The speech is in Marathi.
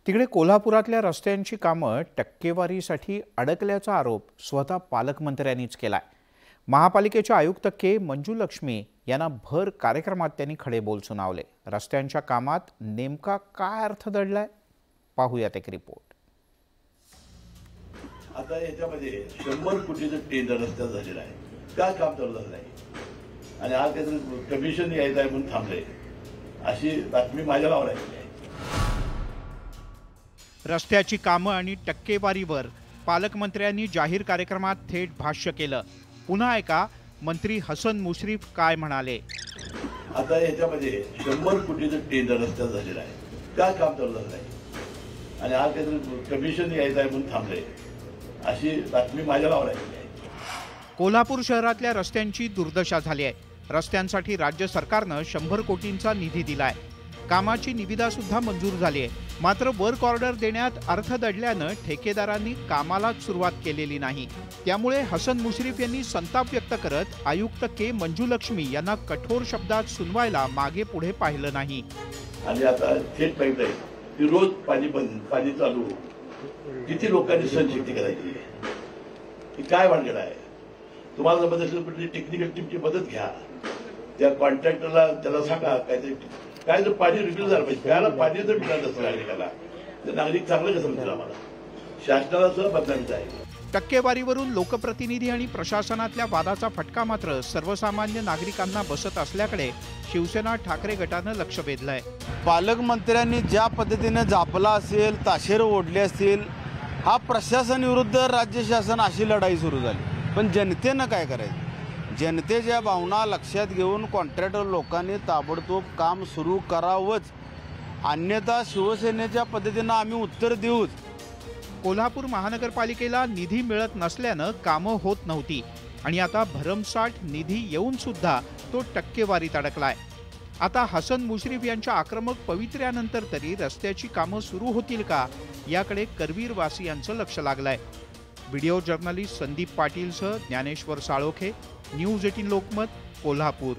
तिकडे कोल्हापुरातल्या रस्त्यांची कामं टक्केवारीसाठी अडकल्याचा आरोप स्वतः पालकमंत्र्यांनीच केलाय। महापालिकेच्या आयुक्त के मंजुलक्ष्मी यांना भर कार्यक्रमात त्यांनी खडे बोल सुनावले। रस्त्यांच्या कामात नेमका काय अर्थ दडलाय पाहूयात एक रिपोर्ट। आता याच्यामध्ये 100 कोटीचं टेंडर रस्त्यात झालेलं आहे, काय काम चालू झालं नाही आणि आज त्याचं कमिशन यायचं आहे म्हणून थांबलंय, अशी बातमी माझ्या नावावर आहे। रस्त्याची कामं आणि टक्केवारीवर पालकमंत्र्यांनी जाहीर कार्यक्रमात थेट भाष्य केलं। पुन्हा ऐका मंत्री हसन मुश्रीफ काय म्हणाले। आता याच्यामध्ये 100 कोटीचं टेंडर रस्त्यात झालेलं आहे, काय काम चालू झालं नाही आणि आज त्याचं कमिशन यायचं आहे म्हणून थांबलंय, अशी बातमी माझ्या नावावर आहे। कोल्हापूर शहरातल्या रस्त्यांची दुर्दशा झाली आहे। रस्त्यांसाठी राज्य सरकारनं 100 कोटींचा निधी दिलाय। कामाची निविदा सुद्धा मंजूर झाली आहे, मात्र वर्क ऑर्डर देण्यात अर्थ दडल्यानं ठेकेदारांनी कामाला सुरुवात केलेली नाही। त्यामुळे हसन मुश्रीफ यांनी संताप व्यक्त करत आयुक्त के मंजुलक्ष्मी यांना कठोर शब्दात सुनवायला मागे पुढे पाहिलं नाही। आणि आता थेट पाहिजे की रोज पाणी बंद पाणी चालू, किती लोकांनी सहनशक्ती करायची, की काय भानगड आहे। तुम्हाला जमत असेल कुठली टेक्निकल टीमची मदत घ्या, त्या कॉन्ट्रॅक्टरला त्याला सांगा काहीतरी काय जर पाणी रिफिल झालं पाहिजे, प्यायला पाणी जर मिळालं नसेल नागरिकाला तर नागरिक चांगलं कसं म्हणतील, आम्हाला शासनाला सुद्धा बदनामीचं आहे। टक्केवारीवरून लोकप्रतिनिधी आणि प्रशासनातल्या वादाचा फटका मात्र सर्वसामान्य नागरिकांना बसत असल्याकडे शिवसेना ठाकरे गटानं लक्ष वेधलंय। पालकमंत्र्यांनी ज्या पद्धतीने जापला असेल, ताशेर ओढले असतील, हा प्रशासन विरुद्ध राज्य शासन अशी लढाई सुरू झाली। पण जनतेनं काय करायचं? जनतेच्या भावना लक्षात घेऊन कॉन्ट्रॅक्टर लोकांनी ताबडतोब काम सुरू करावंच, अन्यथा शिवसेनेच्या पद्धतीनं आम्ही उत्तर देऊच। कोल्हापूर महानगरपालिकेला निधी मिळत नसल्यानं कामं होत नव्हती आणि आता भरमसाठ निधी येऊन सुद्धा तो टक्केवारीत अडकलाय। आता हसन मुश्रीफ यांच्या आक्रमक पवित्र्यानंतर तरी रस्त्याची कामं सुरू होतील का याकडे करवीरवासियांचं लक्ष लागलंय। व्हिडिओ जर्नलिस्ट संदीप पाटीलसह ज्ञानेश्वर साळोखे, न्यूज 18 लोकमत, कोल्हापूर।